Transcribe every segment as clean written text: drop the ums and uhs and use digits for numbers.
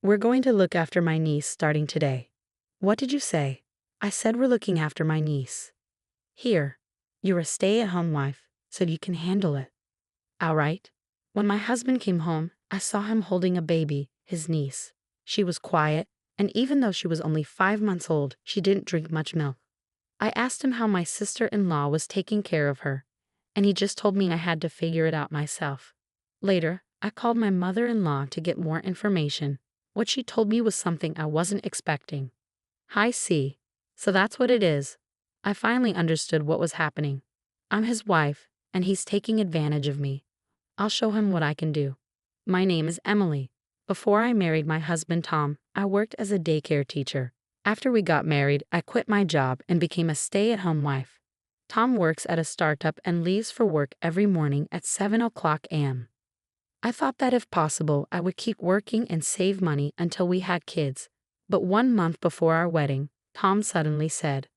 We're going to look after my niece starting today. What did you say? I said we're looking after my niece. Here, you're a stay-at-home wife, so you can handle it. All right. When my husband came home, I saw him holding a baby, his niece. She was quiet, and even though she was only 5 months old, she didn't drink much milk. I asked him how my sister-in-law was taking care of her, and he just told me I had to figure it out myself. Later, I called my mother-in-law to get more information. What she told me was something I wasn't expecting. I see. So that's what it is. I finally understood what was happening. I'm his wife, and he's taking advantage of me. I'll show him what I can do. My name is Emily. Before I married my husband Tom, I worked as a daycare teacher. After we got married, I quit my job and became a stay-at-home wife. Tom works at a startup and leaves for work every morning at 7 o'clock a.m. I thought that if possible, I would keep working and save money until we had kids. But 1 month before our wedding, Tom suddenly said,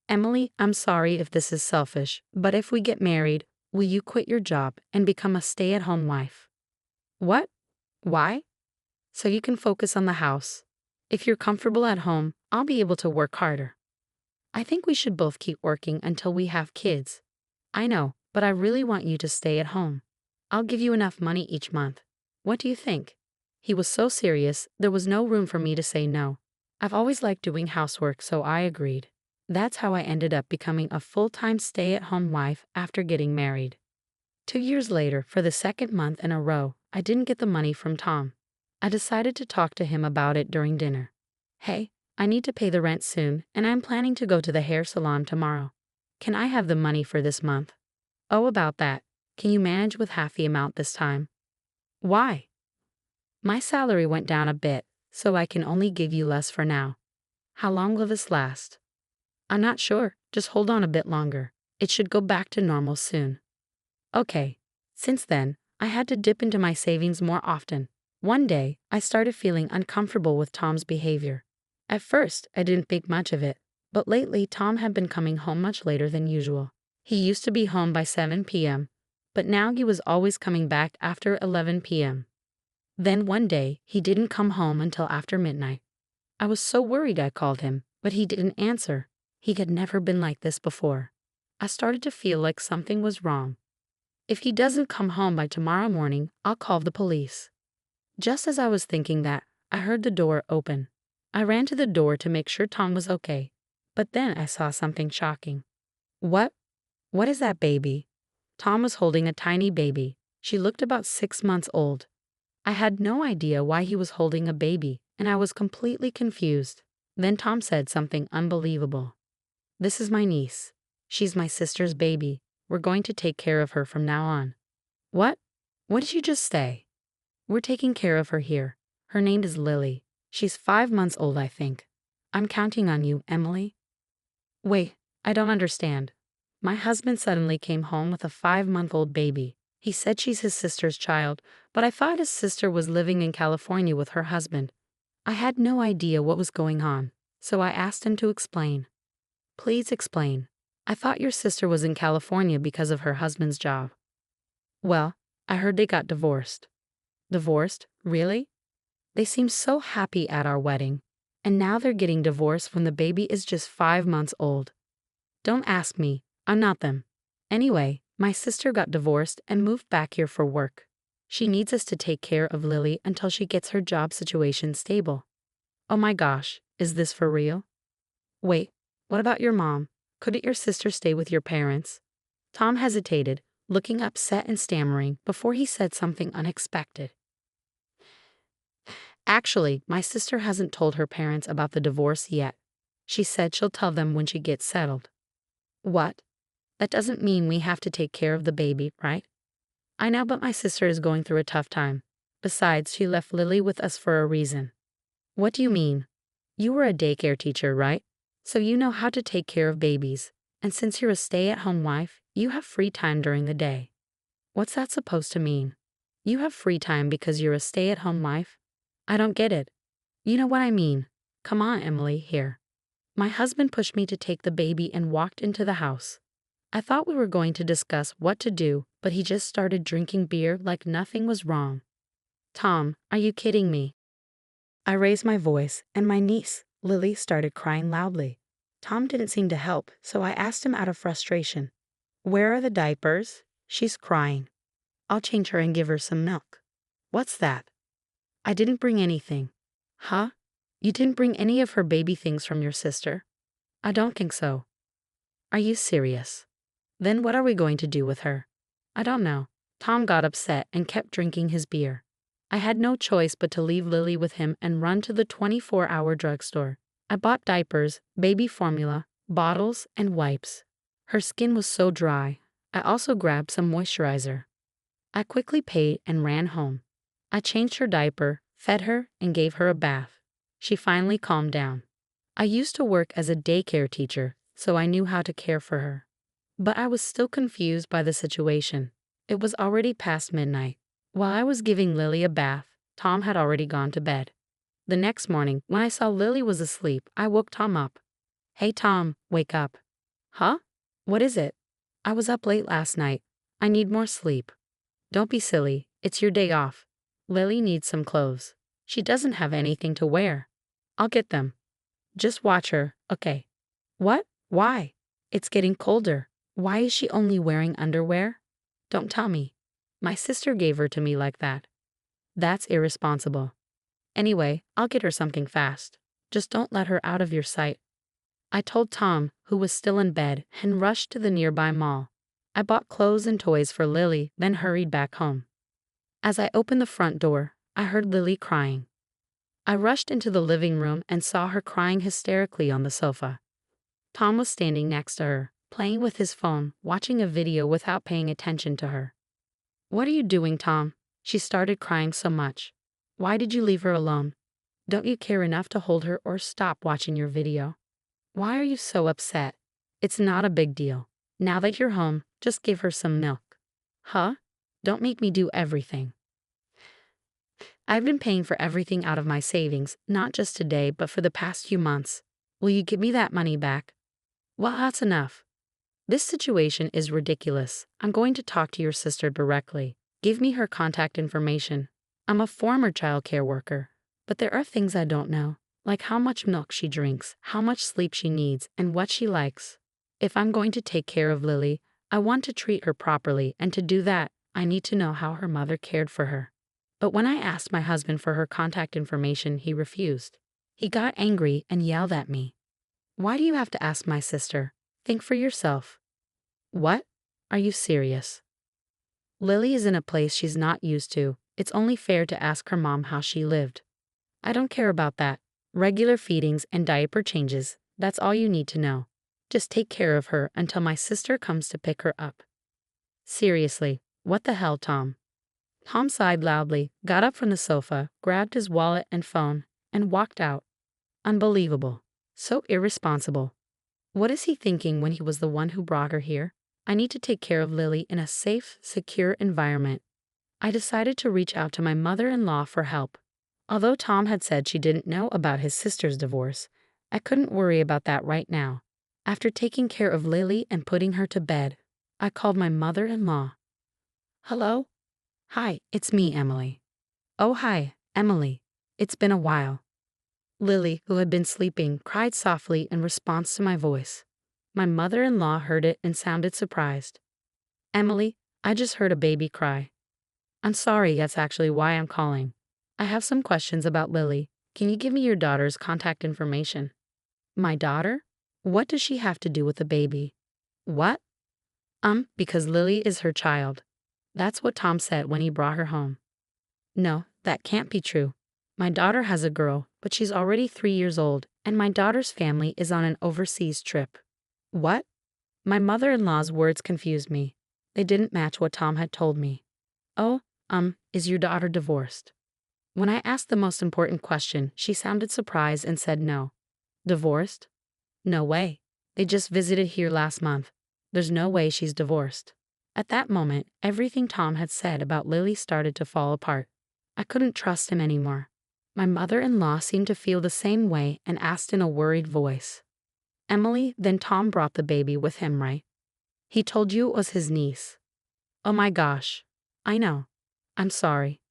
"Emily, I'm sorry if this is selfish, but if we get married, will you quit your job and become a stay-at-home wife?" What? Why? So you can focus on the house. If you're comfortable at home, I'll be able to work harder. I think we should both keep working until we have kids. I know, but I really want you to stay at home. I'll give you enough money each month. What do you think? He was so serious, there was no room for me to say no. I've always liked doing housework, so I agreed. That's how I ended up becoming a full-time stay-at-home wife after getting married. 2 years later, for the second month in a row, I didn't get the money from Tom. I decided to talk to him about it during dinner. Hey, I need to pay the rent soon, and I'm planning to go to the hair salon tomorrow. Can I have the money for this month? Oh, about that. Can you manage with half the amount this time? Why? My salary went down a bit, so I can only give you less for now. How long will this last? I'm not sure, just hold on a bit longer. It should go back to normal soon. Okay. Since then, I had to dip into my savings more often. One day, I started feeling uncomfortable with Tom's behavior. At first, I didn't think much of it, but lately Tom had been coming home much later than usual. He used to be home by 7 p.m., but now he was always coming back after 11 p.m. Then one day, he didn't come home until after midnight. I was so worried I called him, but he didn't answer. He had never been like this before. I started to feel like something was wrong. If he doesn't come home by tomorrow morning, I'll call the police. Just as I was thinking that, I heard the door open. I ran to the door to make sure Tom was okay, but then I saw something shocking. What? What is that baby? Tom was holding a tiny baby. She looked about 6 months old. I had no idea why he was holding a baby, and I was completely confused. Then Tom said something unbelievable. "This is my niece. She's my sister's baby. We're going to take care of her from now on." What? What did you just say? We're taking care of her here. Her name is Lily. She's 5 months old, I think. I'm counting on you, Emily. Wait, I don't understand. My husband suddenly came home with a 5-month-old baby. He said she's his sister's child, but I thought his sister was living in California with her husband. I had no idea what was going on, so I asked him to explain. Please explain. I thought your sister was in California because of her husband's job. Well, I heard they got divorced. Divorced? Really? They seemed so happy at our wedding, and now they're getting divorced when the baby is just 5 months old. Don't ask me, I'm not them. Anyway, my sister got divorced and moved back here for work. She needs us to take care of Lily until she gets her job situation stable. Oh my gosh, is this for real? Wait, what about your mom? Couldn't your sister stay with your parents? Tom hesitated, looking upset and stammering before he said something unexpected. Actually, my sister hasn't told her parents about the divorce yet. She said she'll tell them when she gets settled. What? That doesn't mean we have to take care of the baby, right? I know, but my sister is going through a tough time. Besides, she left Lily with us for a reason. What do you mean? You were a daycare teacher, right? So you know how to take care of babies. And since you're a stay-at-home wife, you have free time during the day. What's that supposed to mean? You have free time because you're a stay-at-home wife? I don't get it. You know what I mean. Come on, Emily, here. My husband pushed me to take the baby and walked into the house. I thought we were going to discuss what to do, but he just started drinking beer like nothing was wrong. Tom, are you kidding me? I raised my voice, and my niece, Lily, started crying loudly. Tom didn't seem to help, so I asked him out of frustration, "Where are the diapers? She's crying. I'll change her and give her some milk." "What's that?" "I didn't bring anything." "Huh? You didn't bring any of her baby things from your sister?" "I don't think so." "Are you serious? Then what are we going to do with her?" "I don't know." Tom got upset and kept drinking his beer. I had no choice but to leave Lily with him and run to the 24-hour drugstore. I bought diapers, baby formula, bottles, and wipes. Her skin was so dry. I also grabbed some moisturizer. I quickly paid and ran home. I changed her diaper, fed her, and gave her a bath. She finally calmed down. I used to work as a daycare teacher, so I knew how to care for her. But I was still confused by the situation. It was already past midnight. While I was giving Lily a bath, Tom had already gone to bed. The next morning, when I saw Lily was asleep, I woke Tom up. "Hey Tom, wake up." "Huh? What is it?" "I was up late last night. I need more sleep." "Don't be silly. It's your day off. Lily needs some clothes. She doesn't have anything to wear." "I'll get them. Just watch her, okay?" "What? Why? It's getting colder. Why is she only wearing underwear?" "Don't tell me. My sister gave her to me like that." "That's irresponsible. Anyway, I'll get her something fast. Just don't let her out of your sight." I told Tom, who was still in bed, and rushed to the nearby mall. I bought clothes and toys for Lily, then hurried back home. As I opened the front door, I heard Lily crying. I rushed into the living room and saw her crying hysterically on the sofa. Tom was standing next to her, playing with his phone, watching a video without paying attention to her. "What are you doing, Tom?" She started crying so much. "Why did you leave her alone? Don't you care enough to hold her or stop watching your video? Why are you so upset? It's not a big deal. Now that you're home, just give her some milk." "Huh? Don't make me do everything." "I've been paying for everything out of my savings, not just today, but for the past few months. Will you give me that money back?" "Well, that's enough. This situation is ridiculous. I'm going to talk to your sister directly. Give me her contact information. I'm a former child care worker, but there are things I don't know, like how much milk she drinks, how much sleep she needs, and what she likes. If I'm going to take care of Lily, I want to treat her properly, and to do that, I need to know how her mother cared for her." But when I asked my husband for her contact information, he refused. He got angry and yelled at me. "Why do you have to ask my sister? Think for yourself." "What? Are you serious?" "Lily is in a place she's not used to. It's only fair to ask her mom how she lived." "I don't care about that. Regular feedings and diaper changes, that's all you need to know. Just take care of her until my sister comes to pick her up." "Seriously, what the hell, Tom?" Tom sighed loudly, got up from the sofa, grabbed his wallet and phone, and walked out. Unbelievable. So irresponsible. What is he thinking when he was the one who brought her here? I need to take care of Lily in a safe, secure environment. I decided to reach out to my mother-in-law for help. Although Tom had said she didn't know about his sister's divorce, I couldn't worry about that right now. After taking care of Lily and putting her to bed, I called my mother-in-law. "Hello? Hi, it's me, Emily." "Oh, hi, Emily. It's been a while." Lily, who had been sleeping, cried softly in response to my voice. My mother-in-law heard it and sounded surprised. "Emily, I just heard a baby cry." "I'm sorry, that's actually why I'm calling. I have some questions about Lily. Can you give me your daughter's contact information?" "My daughter? What does she have to do with the baby?" "What?" Because Lily is her child. That's what Tom said when he brought her home." "No, that can't be true. My daughter has a girl, but she's already 3 years old, and my daughter's family is on an overseas trip." "What?" My mother-in-law's words confused me. They didn't match what Tom had told me. "Oh, is your daughter divorced?" When I asked the most important question, she sounded surprised and said no. "Divorced? No way. They just visited here last month. There's no way she's divorced." At that moment, everything Tom had said about Lily started to fall apart. I couldn't trust him anymore. My mother-in-law seemed to feel the same way and asked in a worried voice, "Emily, then Tom brought the baby with him, right? He told you it was his niece." "Oh my gosh. I know. I'm sorry.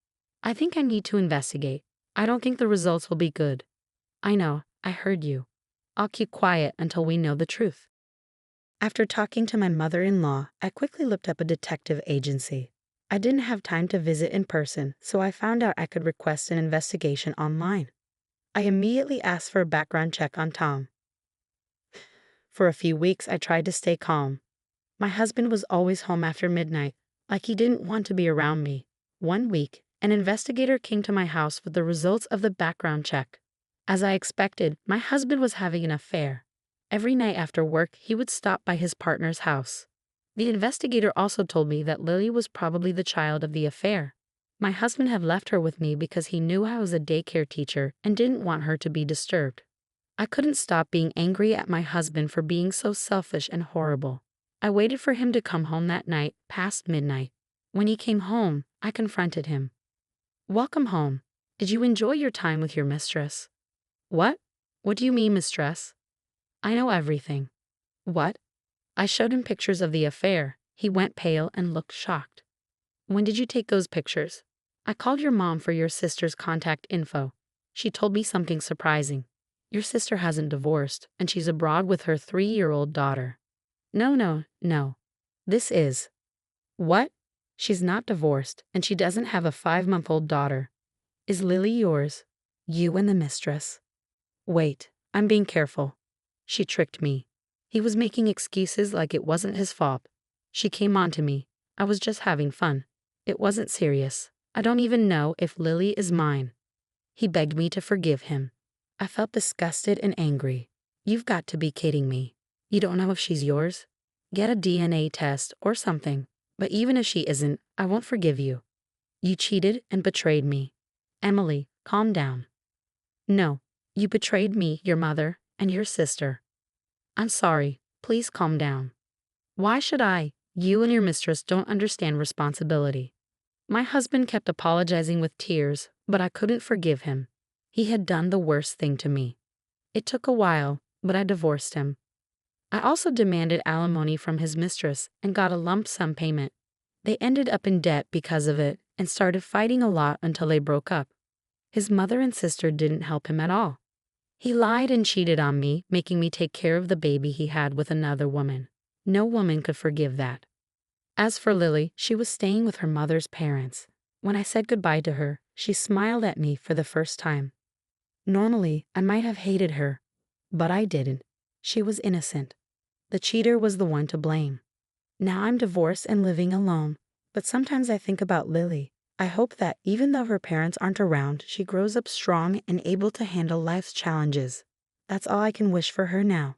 I think I need to investigate. I don't think the results will be good. I know, I heard you. I'll keep quiet until we know the truth. After talking to my mother-in-law, I quickly looked up a detective agency. I didn't have time to visit in person, so I found out I could request an investigation online. I immediately asked for a background check on Tom. For a few weeks, I tried to stay calm. My husband was always home after midnight, like he didn't want to be around me. One week, an investigator came to my house with the results of the background check. As I expected, my husband was having an affair. Every night after work, he would stop by his partner's house. The investigator also told me that Lily was probably the child of the affair. My husband had left her with me because he knew I was a daycare teacher and didn't want her to be disturbed. I couldn't stop being angry at my husband for being so selfish and horrible. I waited for him to come home that night, past midnight. When he came home, I confronted him. "Welcome home. Did you enjoy your time with your mistress?" "What? What do you mean, mistress?" "I know everything." "What?" I showed him pictures of the affair. He went pale and looked shocked. "When did you take those pictures?" "I called your mom for your sister's contact info. She told me something surprising. Your sister hasn't divorced, and she's abroad with her 3-year-old daughter." No. This is. What? She's not divorced, and she doesn't have a 5-month-old daughter. Is Lily yours? You and the mistress. Wait, I'm being careful. She tricked me. He was making excuses like it wasn't his fault. She came on to me. I was just having fun. It wasn't serious. I don't even know if Lily is mine. He begged me to forgive him. I felt disgusted and angry. You've got to be kidding me. You don't know if she's yours? Get a DNA test or something. But even if she isn't, I won't forgive you. You cheated and betrayed me. Emily, calm down. No, you betrayed me, your mother, and your sister. I'm sorry. Please calm down. Why should I? You and your mistress don't understand responsibility. My husband kept apologizing with tears, but I couldn't forgive him. He had done the worst thing to me. It took a while, but I divorced him. I also demanded alimony from his mistress and got a lump sum payment. They ended up in debt because of it and started fighting a lot until they broke up. His mother and sister didn't help him at all. He lied and cheated on me, making me take care of the baby he had with another woman. No woman could forgive that. As for Lily, she was staying with her mother's parents. When I said goodbye to her, she smiled at me for the first time. Normally, I might have hated her, but I didn't. She was innocent. The cheater was the one to blame. Now I'm divorced and living alone, but sometimes I think about Lily. I hope that even though her parents aren't around, she grows up strong and able to handle life's challenges. That's all I can wish for her now.